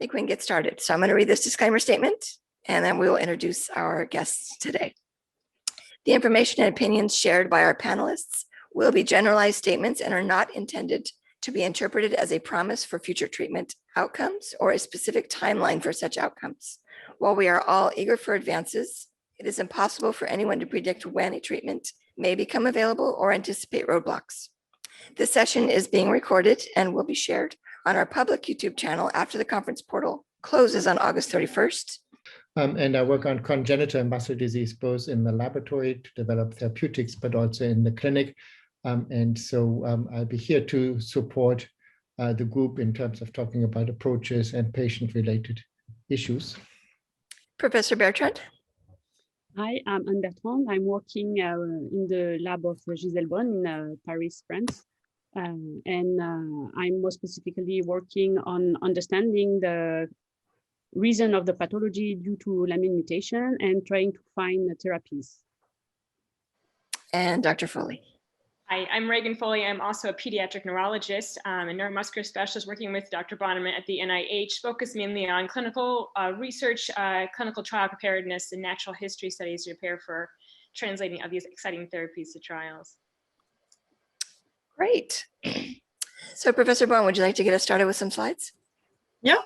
think we can get started. So I'm going to read this disclaimer statement, and then we will introduce our guests today. The information and opinions shared by our panelists will be generalized statements and are not intended to be interpreted as a promise for future treatment outcomes or a specific timeline for such outcomes. While we are all eager for advances, it is impossible for anyone to predict when a treatment may become available or anticipate roadblocks. This session is being recorded and will be shared on our public YouTube channel after the conference portal closes on August 31st. And I work on congenital muscle disease, both in the laboratory to develop therapeutics, but also in the clinic. And so I'll be here to support the group in terms of talking about approaches and patient-related issues. Professor Bertrand. Hi, I'm Bertrand. I'm working in the lab of Gisèle Bonne in Paris, France. And I'm more specifically working on understanding the reason of the pathology due to lamine mutation and trying to find therapies. And Dr. Foley. Hi, I'm Reghan Foley. I'm also a pediatric neurologist, a neuromuscular specialist working with Dr. Bönnemann at the NIH, focused mainly on clinical research, clinical trial preparedness, and natural history studies to prepare for translating of these exciting therapies to trials. Great. So Professor Bonne, would you like to get us started with some slides? Yeah.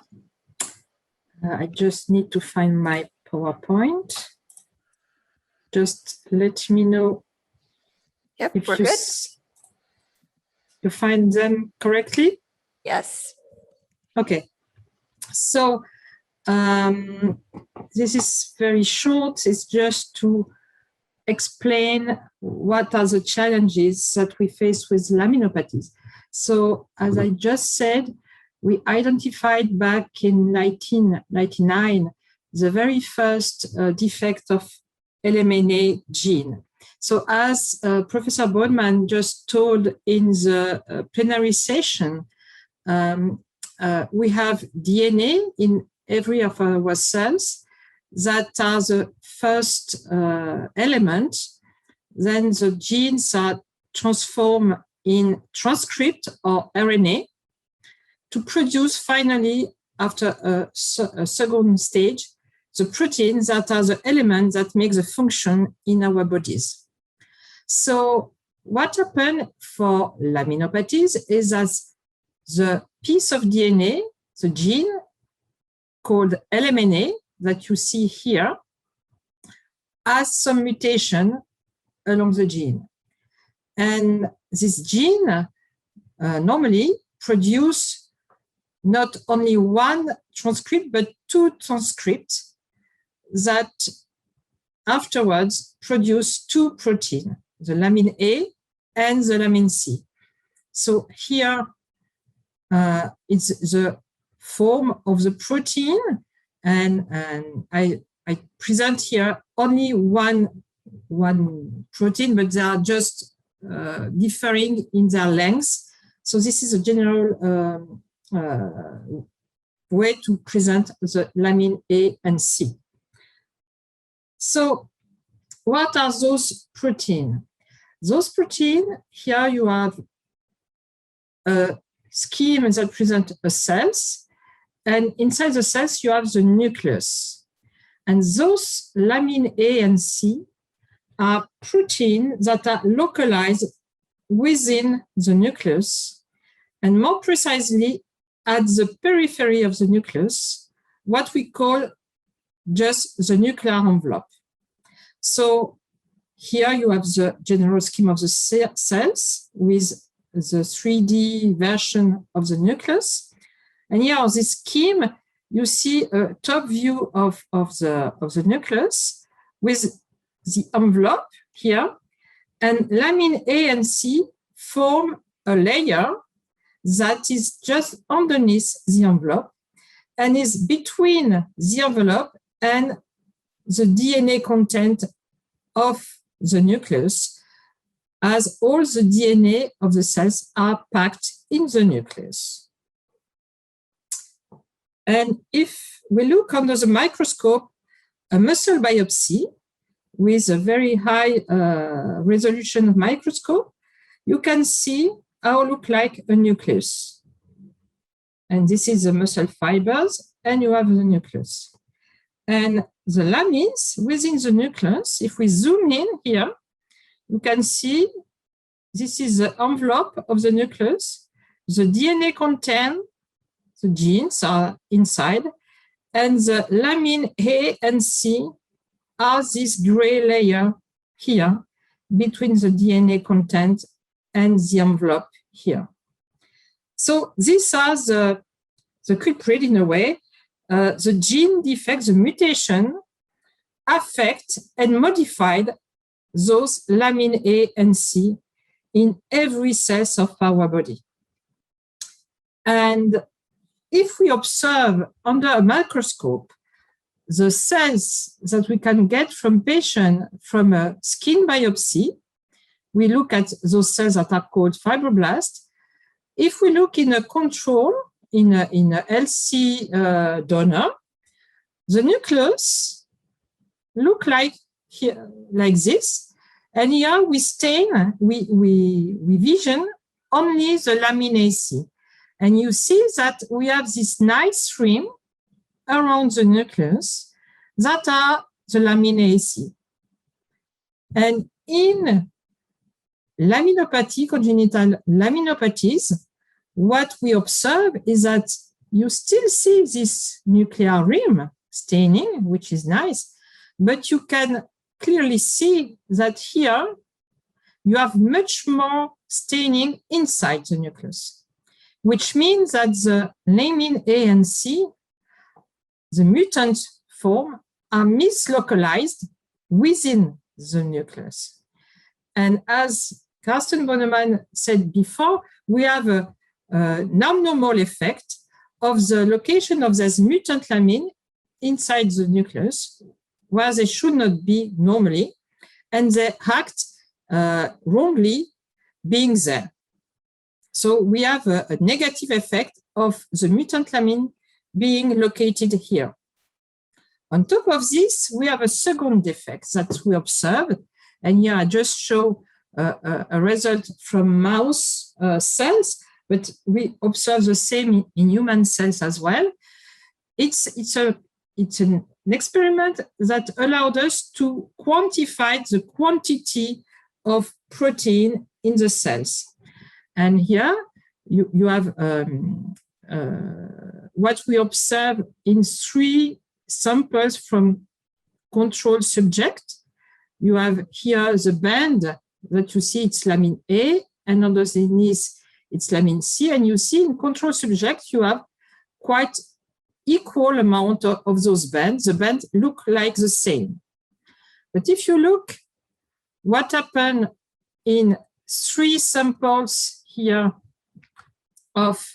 I just need to find my PowerPoint. Just let me know. Yep, if we're good. You find them correctly? Yes. Okay. So this is very short. It's just to explain what are the challenges that we face with laminopathies. So as I just said, we identified back in 1999 the very first defect of LMNA gene. So as Professor Bönnemann just told in the plenary session, we have DNA in every of our cells that are the first element. Then the genes are transformed in transcript or RNA to produce finally, after a second stage, the proteins that are the elements that make the function in our bodies. So what happened for laminopathies is that the piece of DNA, the gene called LMNA that you see here, has some mutation along the gene. And this gene normally produces not only one transcript, but two transcripts that afterwards produce two proteins, the lamine A and the lamine C. So here it's the form of the protein, and I present here only one protein, but they are just differing in their length. So this is a general way to present the lamine A and C. So what are those proteins? Those proteins, here you have a scheme that presents a cells, and inside the cells you have the nucleus. And those lamine A and C are proteins that are localized within the nucleus, and more precisely at the periphery of the nucleus, what we call just the nuclear envelope. So here you have the general scheme of the cells with the 3D version of the nucleus. And here on this scheme, you see a top view of the nucleus with the envelope here. And lamine A and C form a layer that is just underneath the envelope and is between the envelope and the DNA content of the nucleus, as all the DNA of the cells are packed in the nucleus. And if we look under the microscope, a muscle biopsy with a very high resolution microscope, you can see how it looks like a nucleus. and this is the muscle fibers, and you have the nucleus. And the lamins within the nucleus, if we zoom in here, you can see this is the envelope of the nucleus. The DNA content, the genes are inside, and the lamin A and C are this gray layer here between the DNA content and the envelope here. So these are the culprit in a way. The gene defect, the mutation, affect and modified those lamin A and C in every cell of our body. And if we observe under a microscope the cells that we can get from patient from a skin biopsy, we look at those cells that are called fibroblasts. If we look in a control, in a healthy donor, the nucleus look like here, like this, and here we stain, we vision only the lamin AC, and you see that we have this nice rim around the nucleus that are the lamin AC. And in laminopathy, congenital laminopathies, what we observe is that you still see this nuclear rim staining, which is nice, but you can clearly see that here you have much more staining inside the nucleus, which means that the lamin A and C, the mutant form, are mislocalized within the nucleus. And as Carsten Bönnemann said before, we have an abnormal effect of the location of this mutant lamin inside the nucleus, where they should not be normally, and they act wrongly being there. So we have a negative effect of the mutant lamin being located here. On top of this, we have a second defect that we observed, and here I just show a result from mouse cells, but we observe the same in human cells as well. It's an experiment that allowed us to quantify the quantity of protein in the cells. And here you have what we observe in 3 samples from control subject. You have here the band that you see, it's lamin A, and underneath it's lamin C. And you see in control subject, you have quite equal amount of those bands. The bands look like the same. But if you look what happened in 3 samples here of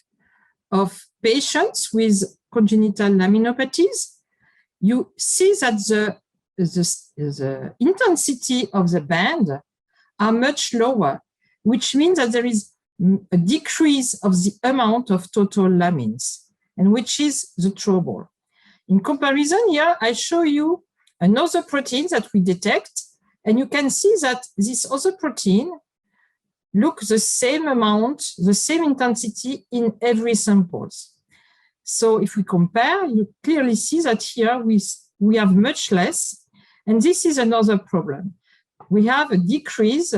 patients with congenital laminopathies, you see that the intensity of the band are much lower, which means that there is a decrease of the amount of total lamins, and which is the trouble. In comparison here, I show you another protein that we detect, and you can see that this other protein looks the same amount, the same intensity in every samples. So if we compare, you clearly see that here we have much less, and this is another problem. We have a decreased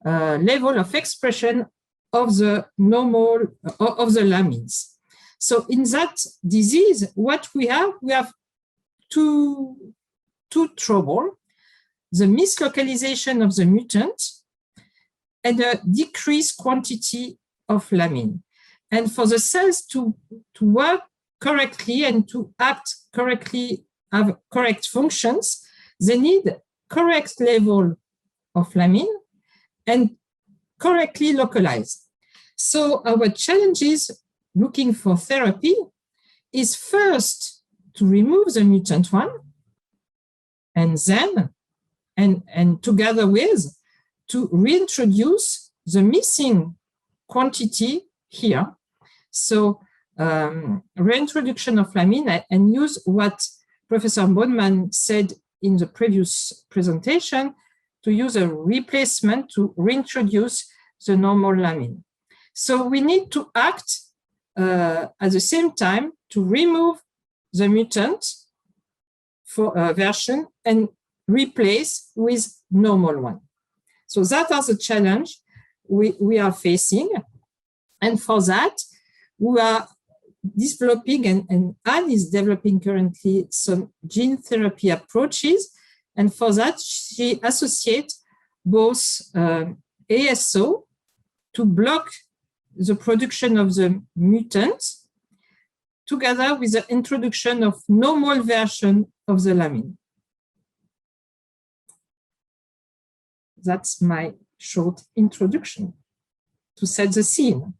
level of expression of the normal, of the lamins. So in that disease, what we have two trouble: the mislocalization of the mutant and a decreased quantity of lamin. And for the cells to work correctly and to act correctly, have correct functions, they need correct level of lamin and correctly localized. So our challenges looking for therapy is first to remove the mutant one, and then, and together with, to reintroduce the missing quantity here. So reintroduction of lamin, and use what Professor Bönnemann said in the previous presentation, to use a replacement to reintroduce the normal lamin. So we need to act at the same time to remove the mutant for version and replace with normal one. So that are the challenge we are facing. And for that, we are developing, and Anne is developing currently some gene therapy approaches. And for that, she associates both ASO to block the production of the mutants together with the introduction of normal version of the lamine. That's my short introduction to set the scene.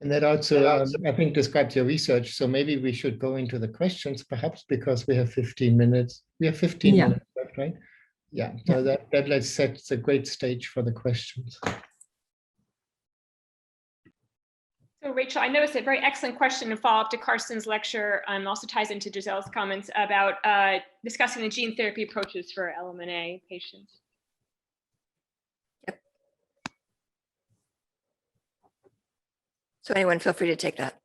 And that also, I think, describes your research. So maybe we should go into the questions, perhaps, because we have 15 minutes. We have 15 minutes left, right? Yeah, so that let's set the great stage for the questions. So Rachel, I noticed a very excellent question to follow up to Carsten's lecture, and also ties into Gisèle's comments about discussing the gene therapy approaches for LMNA patients. Yep. So anyone feel free to take that.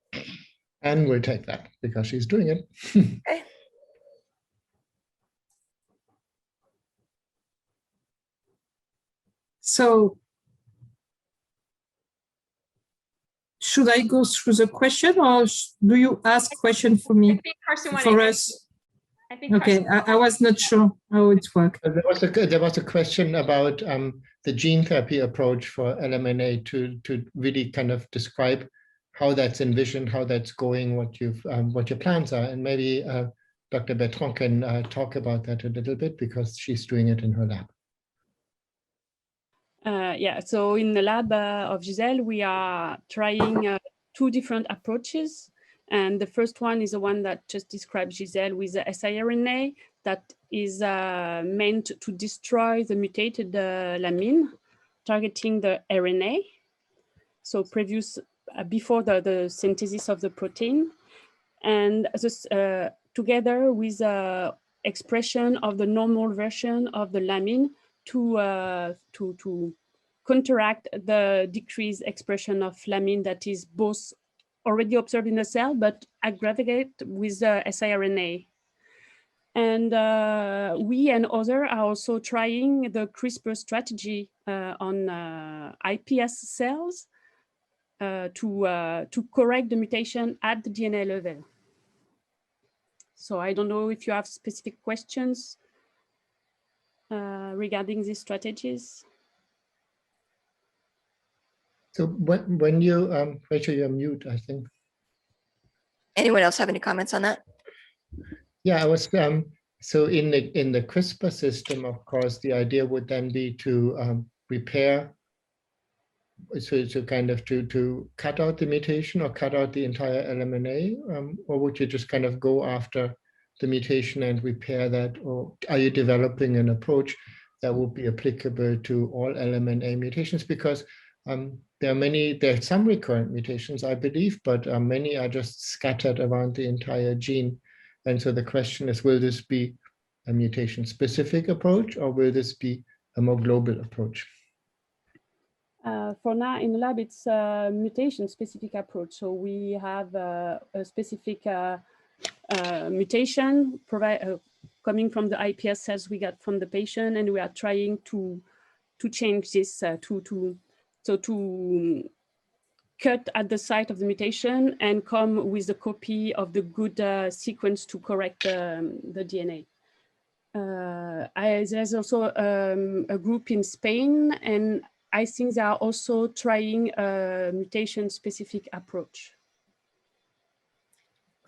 And we'll take that because she's doing it. Okay. So should I go through the question, or do you ask question for me? I think Carsten wanted for us? I think Okay, I was not sure how it worked. There was a question about the gene therapy approach for LMNA to really kind of describe how that's envisioned, how that's going, what your plans are, and maybe Dr. Bertrand can talk about that a little bit because she's doing it in her lab. Yeah, so in the lab of Gisèle, we are trying two different approaches. And the first one is the one that just described Gisèle with the siRNA that is meant to destroy the mutated lamine, targeting the RNA. So produce before the synthesis of the protein. And this, together with expression of the normal version of the lamine to counteract the decreased expression of lamine that is both already observed in the cell, but aggravate with the siRNA. And we and others are also trying the CRISPR strategy on iPS cells to correct the mutation at the DNA level. So I don't know if you have specific questions regarding these strategies. So when you, Rachel, you're mute, I think. Anyone else have any comments on that? Yeah, I was, so in the CRISPR system, of course, the idea would then be to repair, so kind of to cut out the mutation or cut out the entire LMNA, or would you just kind of go after the mutation and repair that? Or are you developing an approach that would be applicable to all LMNA mutations? Because there are some recurrent mutations, I believe, but many are just scattered around the entire gene. And so the question is, will this be a mutation-specific approach, or will this be a more global approach? For now, in the lab, it's a mutation-specific approach. So we have a specific mutation coming from the iPS cells we got from the patient, and we are trying to change this to cut at the site of the mutation and come with a copy of the good sequence to correct the DNA. There's also a group in Spain, and I think they are also trying a mutation-specific approach.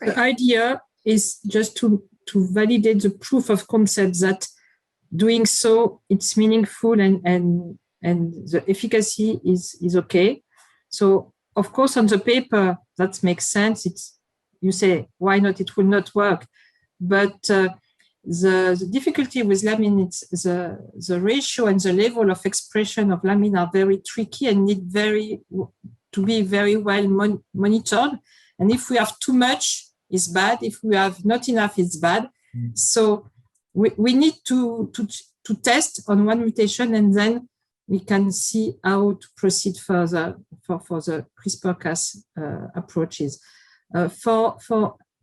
The idea is just to validate the proof of concept that doing so, it's meaningful and the efficacy is okay. So of course, on the paper, that makes sense. You say, why not? It will not work. But the difficulty with lamine, it's the ratio and the level of expression of lamine are very tricky and need to be very well monitored. And if we have too much, it's bad. If we have not enough, it's bad. So we need to test on one mutation, and then we can see how to proceed further for the CRISPR-Cas approaches. For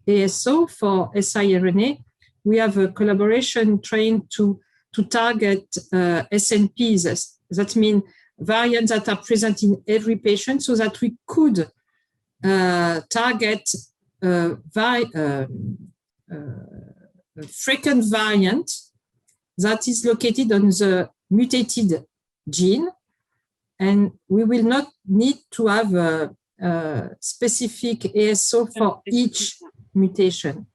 ASO, for siRNA, we have a collaboration trying to target SNPs. That means variants that are present in every patient, so that we could target frequent variant that is located on the mutated gene, and we will not need to have a specific ASO for each mutation.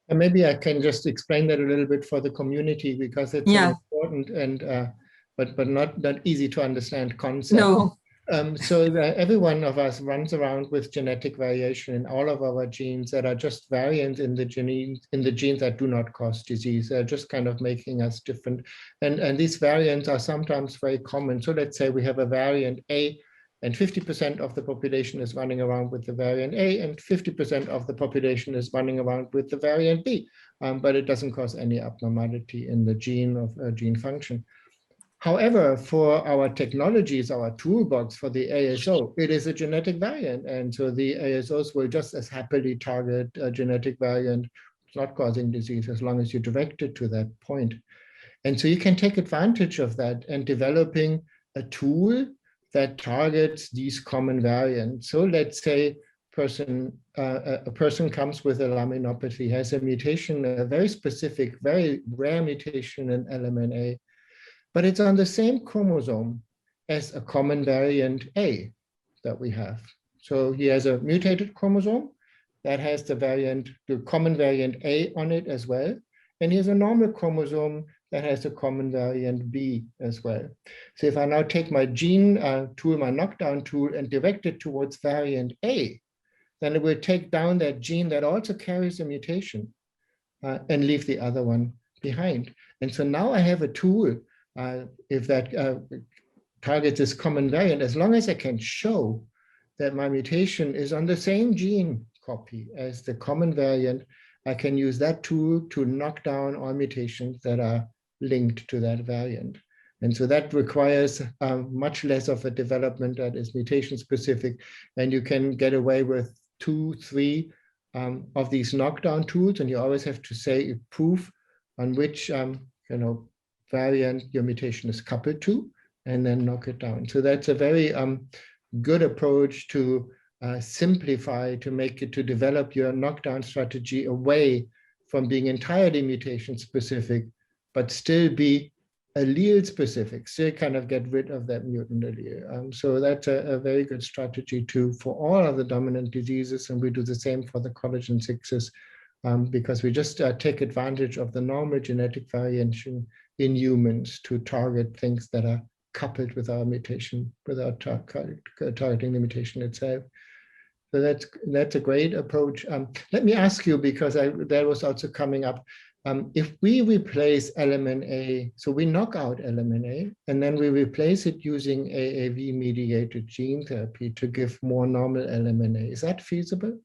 And maybe I can just explain that a little bit for the community, because it's an important and but not easy to understand concept. No. So every one of us runs around with genetic variation in all of our genes that are just variants in the genes that do not cause disease. They're just kind of making us different. And these variants are sometimes very common. So let's say we have a variant A, and 50% of the population is running around with the variant A, and 50% of the population is running around with the variant B. But it doesn't cause any abnormality in the gene of gene function. However, for our technologies, our toolbox for the ASO, it is a genetic variant. And so the ASOs will just as happily target a genetic variant not causing disease as long as you direct it to that point. And so you can take advantage of that and developing a tool that targets these common variants. So let's say a person comes with a laminopathy, has a mutation, a very specific, very rare mutation in LMNA, but it's on the same chromosome as a common variant A that we have. So he has a mutated chromosome that has the common variant A on it as well. And he has a normal chromosome that has a common variant B as well. So if I now take my gene tool, my knockdown tool, and direct it towards variant A, then it will take down that gene that also carries a mutation and leave the other one behind. And so now I have a tool, if that targets this common variant, as long as I can show that my mutation is on the same gene copy as the common variant, I can use that tool to knock down all mutations that are linked to that variant. And so that requires much less of a development that is mutation specific. And you can get away with 2, 3 of these knockdown tools. And you always have to say proof on which variant your mutation is coupled to, and then knock it down. So that's a very good approach to simplify, to develop your knockdown strategy away from being entirely mutation specific, but still be allele specific, still kind of get rid of that mutant allele. So that's a very good strategy for all of the dominant diseases, and we do the same for the collagen 6s, because we just take advantage of the normal genetic variation in humans to target things that are coupled with our mutation without targeting the mutation itself. So that's a great approach. Let me ask you, because that was also coming up, if we replace LMNA, so we knock out LMNA, and then we replace it using AAV-mediated gene therapy to give more normal LMNA, is that feasible?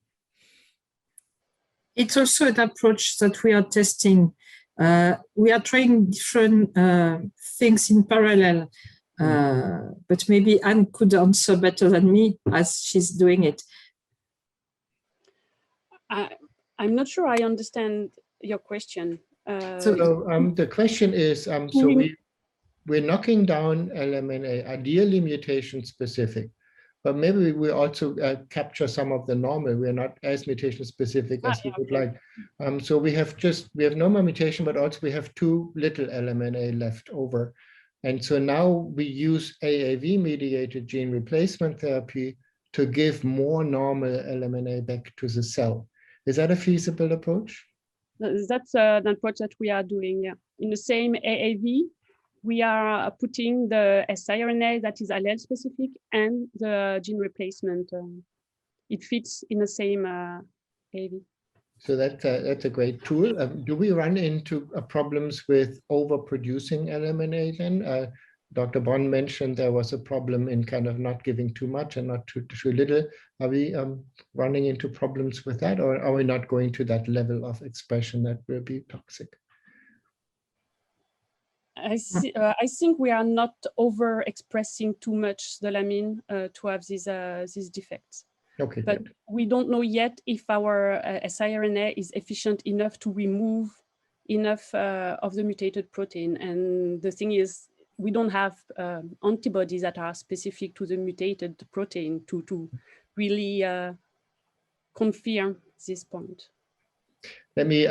It's also an approach that we are testing. We are trying different things in parallel, but maybe Anne could answer better than me as she's doing it. I'm not sure I understand your question. The question is, so we're knocking down LMNA, ideally mutation specific, but maybe we also capture some of the normal. We're not as mutation specific as we would like. So we have normal mutation, but also we have too little LMNA left over. And so now we use AAV mediated gene replacement therapy to give more normal LMNA back to the cell. Is that a feasible approach? That's an approach that we are doing. Yeah. In the same AAV, we are putting the siRNA that is allele specific and the gene replacement. It fits in the same AAV. So that's a great tool. Do we run into problems with overproducing LMNA then? Dr. Bonne mentioned there was a problem in kind of not giving too much and not too little. Are we running into problems with that, or are we not going to that level of expression that will be toxic? I think we are not over-expressing too much the lamine to have these defects. Okay, but good. we don't know yet if our siRNA is efficient enough to remove enough of the mutated protein. And the thing is, we don't have antibodies that are specific to the mutated protein to really confirm this point. Let me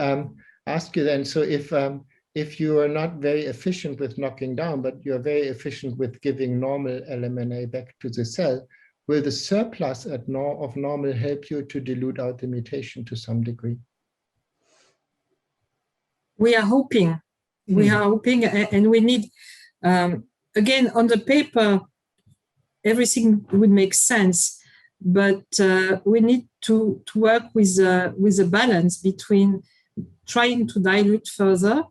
ask you then, so if you are not very efficient with knocking down, but you're very efficient with giving normal LMNA back to the cell, will the surplus of normal help you to dilute out the mutation to some degree? We are hoping. We are hoping, and we need, again, on the paper, everything would make sense, but we need to work with a balance between trying to dilute further.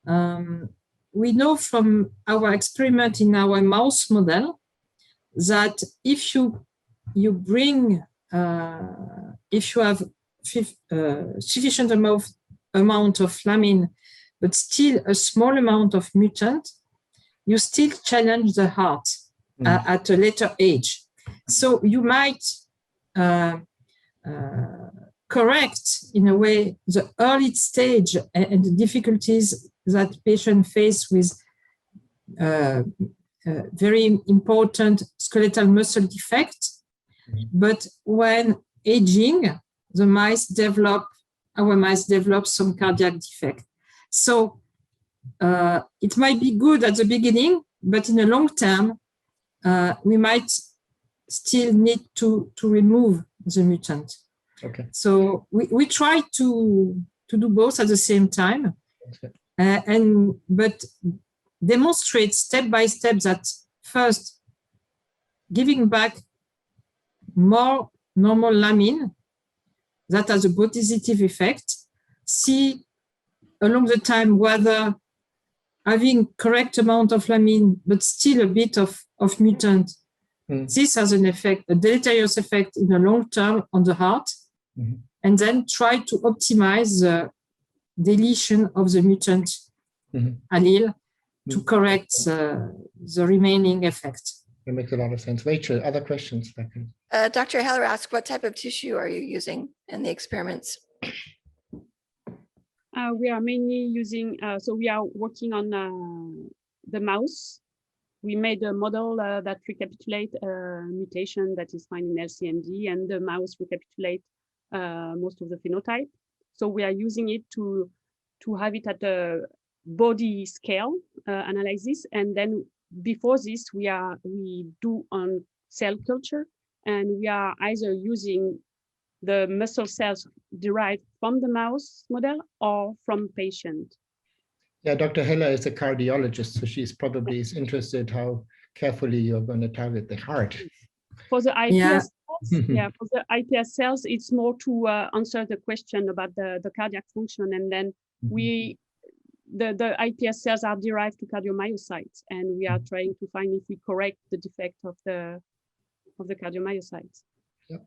We know from our experiment in our mouse model that if you bring, if you have sufficient amount of lamine, but still a small amount of mutant, you still challenge the heart at a later age. So you might correct, in a way, the early stage and the difficulties that patients face with very important skeletal muscle defect. But when aging, the mice develop, our mice develop some cardiac defect. So it might be good at the beginning, but in the long term, we might still need to remove the mutant. Okay. So we try to do both at the same time, but demonstrate step by step that first, giving back more normal lamine, that has a positive effect. See along the time whether having correct amount of lamine, but still a bit of mutant, this has an effect, a deleterious effect in the long term on the heart, and then try to optimize the deletion of the mutant allele to correct the remaining effect. That makes a lot of sense. Rachel, other questions? Dr. Heller asked, what type of tissue are you using in the experiments? We are mainly using, so we are working on the mouse. We made a model that recapitulates mutation that is found in LCMD, and the mouse recapitulate most of the phenotype. So we are using it to have it at a body scale analysis, and then before this we do on cell culture, and we are either using the muscle cells derived from the mouse model or from patient. Yeah, Dr. Heller is a cardiologist, so she's probably interested how carefully you're going to target the heart. For the iPS cells, for the iPS cells, it's more to answer the question about the cardiac function, and then the iPS cells are derived to cardiomyocytes, and we are trying to find if we correct the defect of the cardiomyocytes. Yep.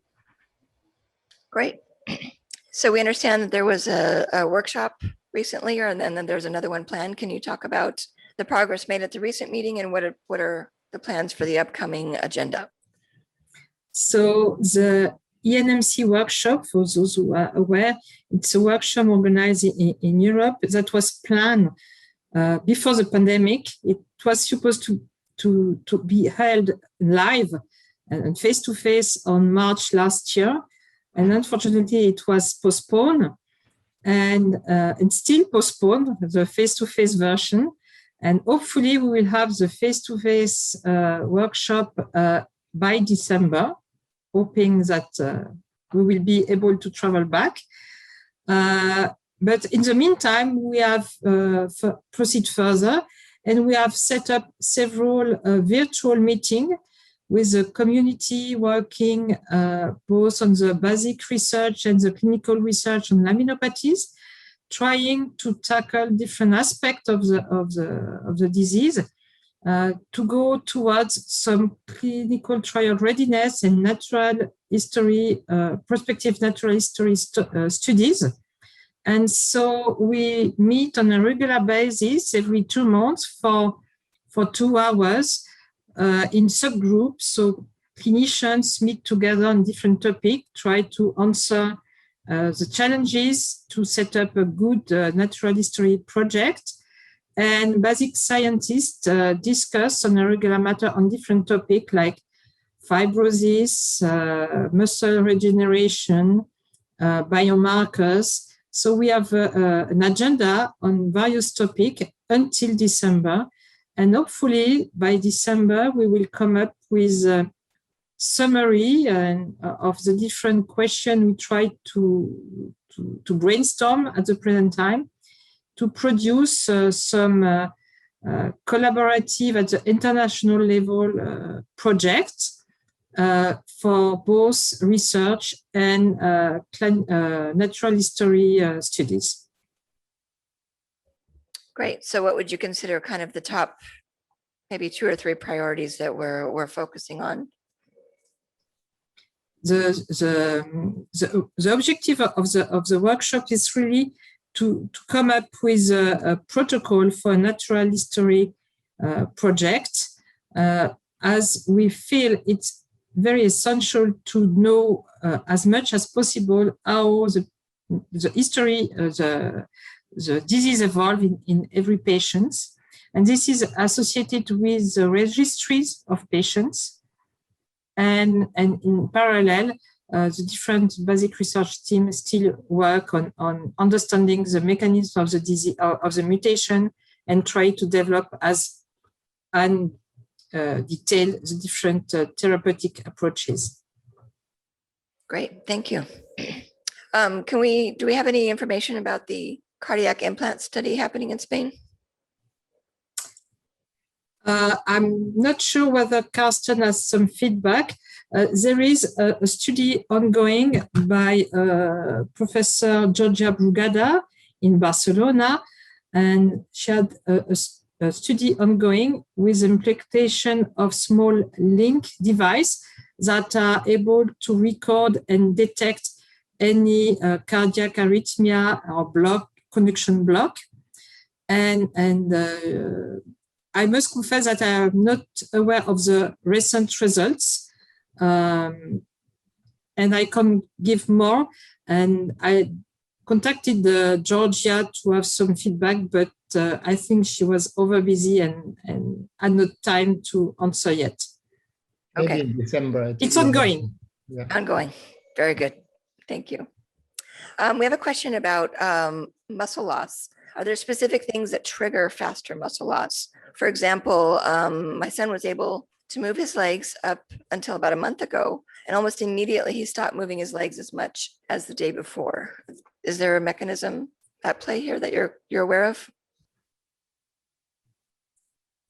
Great. So we understand that there was a workshop recently, and then there's another one planned. Can you talk about the progress made at the recent meeting, and what are the plans for the upcoming agenda? So the ENMC workshop, for those who are aware, it's a workshop organized in Europe that was planned before the pandemic. It was supposed to be held live and face-to-face on March last year. And unfortunately, it was postponed and still postponed, the face-to-face version. And hopefully, we will have the face-to-face workshop by December, hoping that we will be able to travel back. But in the meantime, we have proceeded further, and we have set up several virtual meetings with the community working both on the basic research and the clinical research on laminopathies, trying to tackle different aspects of the disease, to go towards some clinical trial readiness and natural history, prospective natural history studies, And so we meet on a regular basis every 2 months for 2 hours in subgroups. So clinicians meet together on different topics, try to answer the challenges to set up a good natural history project. And basic scientists discuss on a regular matter on different topics like fibrosis, muscle regeneration, biomarkers. So we have an agenda on various topics until December. And hopefully by December, we will come up with a summary of the different questions we try to brainstorm at the present time to produce some collaborative at the international level projects for both research and natural history studies. Great. So what would you consider kind of the top, maybe 2 or 3 priorities that we're focusing on? The objective of the workshop is really to come up with a protocol for a natural history project, as we feel it's very essential to know as much as possible how the history, the disease evolve in every patient. And this is associated with the registries of patients. And in parallel, the different basic research teams still work on understanding the mechanism of the disease, of the mutation, and try to develop and detail the different therapeutic approaches. Great, thank you. Do we have any information about the cardiac implant study happening in Spain? I'm not sure whether Carsten has some feedback. There is a study ongoing by Professor Georgia Brugada in Barcelona, and she had a study ongoing with implementation of small link device that are able to record and detect any cardiac arrhythmia or conduction block. And I must confess that I am not aware of the recent results, and I can give more. And I contacted Georgia to have some feedback, but I think she was over busy and had no time to answer yet. Maybe Okay. in December. It's ongoing. Yeah. Ongoing. Very good. Thank you. We have a question about muscle loss. Are there specific things that trigger faster muscle loss? For example, my son was able to move his legs up until about a month ago, and almost immediately he stopped moving his legs as much as the day before. Is there a mechanism at play here that you're aware of?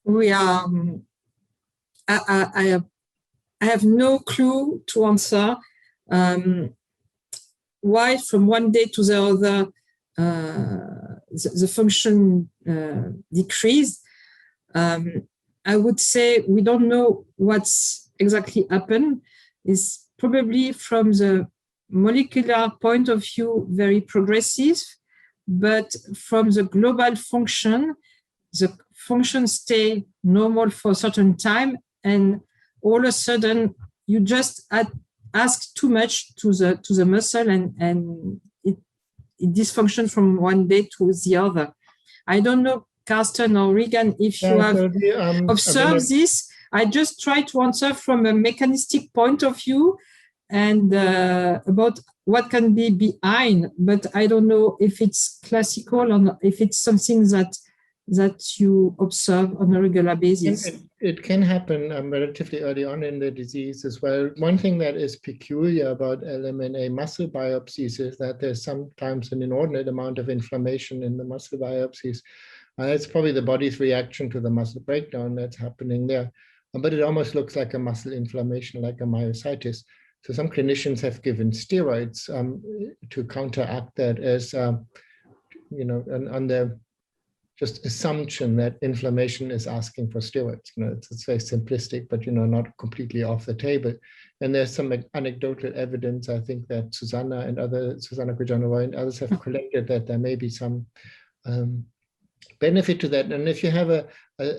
We are. I have no clue to answer why from one day to the other the function decreased. I would say we don't know what's exactly happened. It's probably from the molecular point of view very progressive, but from the global function, the function stay normal for a certain time, and all of a sudden you just ask too much to the muscle, and it dysfunctions from one day to the other. I don't know, Carsten or Reghan, if you have observed this. I just try to answer from a mechanistic point of view and about what can be behind, but I don't know if it's classical or not, if it's something that you observe on a regular basis. It can happen relatively early on in the disease as well. One thing that is peculiar about LMNA muscle biopsies is that there's sometimes an inordinate amount of inflammation in the muscle biopsies. It's probably the body's reaction to the muscle breakdown that's happening there. But it almost looks like a muscle inflammation, like a myositis. So some clinicians have given steroids to counteract that as, on the just assumption that inflammation is asking for steroids. It's very simplistic, but not completely off the table. And there's some anecdotal evidence, I think, that Susanna Grigiano-Roy and others have collected, that there may be some benefit to that. And if you have a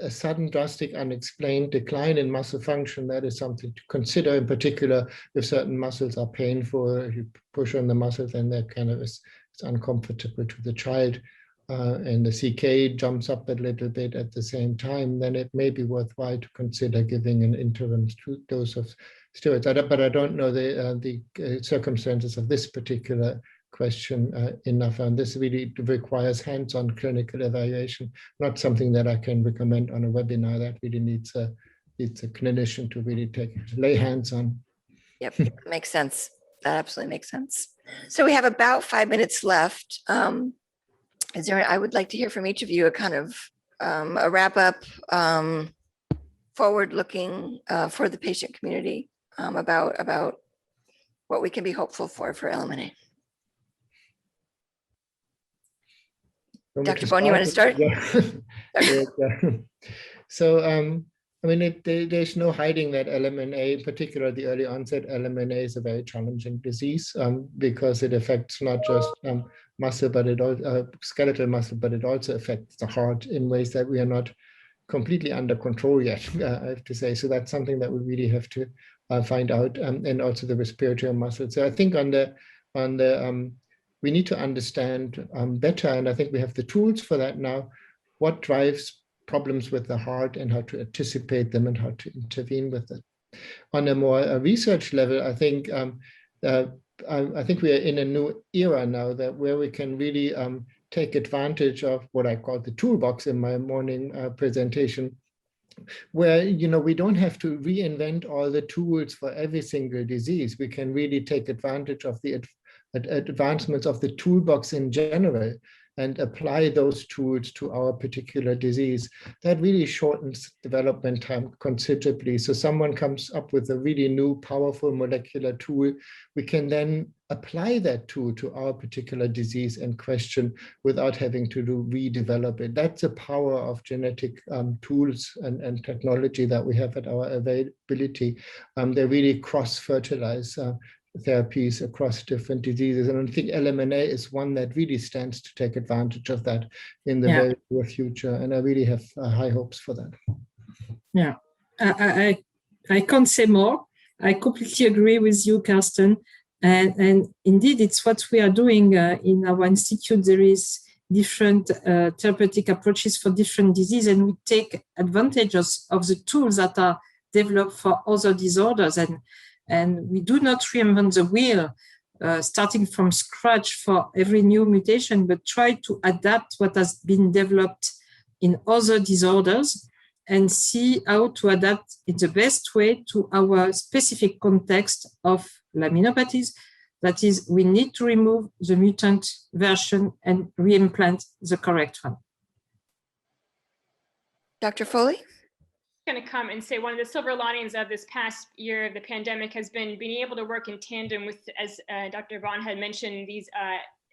sudden, drastic, unexplained decline in muscle function, that is something to consider, in particular if certain muscles are painful. If you push on the muscles, then that kind of is uncomfortable to the child, and the CK jumps up a little bit at the same time, then it may be worthwhile to consider giving an interim dose of steroids. But I don't know the circumstances of this particular question enough, and this really requires hands-on clinical evaluation, not something that I can recommend on a webinar. That really needs a clinician to really lay hands on. Yep, makes sense. That absolutely makes sense. So we have about 5 minutes left. I would like to hear from each of you a kind of a wrap up, forward-looking for the patient community about what we can be hopeful for LMNA. Dr. Bonne, you want to start? Yeah. So, I mean, there's no hiding that LMNA, in particular the early onset LMNA, is a very challenging disease because it affects not just muscle, but it also skeletal muscle, but it also affects the heart in ways that we are not completely under control yet, I have to say. So that's something that we really have to find out, and also the respiratory muscle. So I think we need to understand better, and I think we have the tools for that now, what drives problems with the heart and how to anticipate them and how to intervene with it. On a more research level, I think we are in a new era now where we can really take advantage of what I call the toolbox in my morning presentation, where we don't have to reinvent all the tools for every single disease. We can really take advantage of the advancements of the toolbox in general and apply those tools to our particular disease. That really shortens development time considerably. So someone comes up with a really new, powerful molecular tool. We can then apply that tool to our particular disease and question without having to redevelop it. That's the power of genetic tools and technology that we have at our availability. They really cross-fertilize therapies across different diseases. And I think LMNA is one that really stands to take advantage of that in the very near future. And I really have high hopes for that. Yeah, I can't say more. I completely agree with you, Carsten. And indeed, it's what we are doing in our institute. There is different therapeutic approaches for different diseases, and we take advantage of the tools that are developed for other disorders. And we do not reinvent the wheel, starting from scratch for every new mutation, but try to adapt what has been developed in other disorders and see how to adapt in the best way to our specific context of laminopathies. That is, we need to remove the mutant version and reimplant the correct one. Dr. Foley? Going to come and say one of the silver linings of this past year of the pandemic has been being able to work in tandem with, as Dr. Bonne had mentioned, these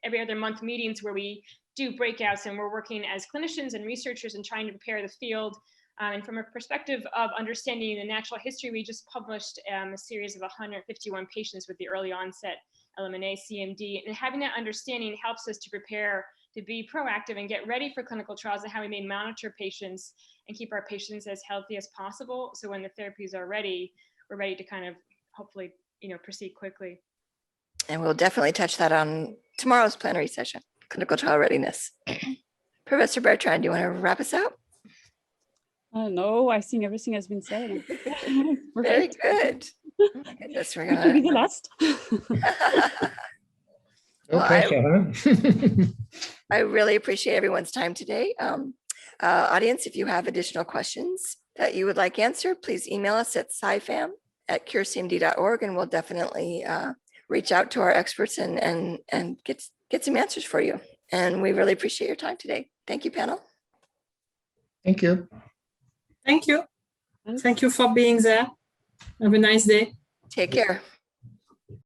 every other month meetings where we do breakouts, and we're working as clinicians and researchers and trying to prepare the field. And from a perspective of understanding the natural history, we just published a series of 151 patients with the early onset LMNA CMD, and having that understanding helps us to prepare to be proactive and get ready for clinical trials and how we may monitor patients and keep our patients as healthy as possible. So when the therapies are ready, we're ready to kind of hopefully, proceed quickly. And we'll definitely touch that on tomorrow's plenary session, clinical trial readiness. Professor Bertrand, do you want to wrap us up? No, I think everything has been said. Very good. Oh my goodness, we're Good to be the last. I really appreciate everyone's time today. Audience, if you have additional questions that you would like answered, please email us at scifam@curecmd.org, and we'll definitely reach out to our experts and get some answers for you. And we really appreciate your time today. Thank you, panel. Thank you. Thank you. Thank you for being there. Have a nice day. Take care.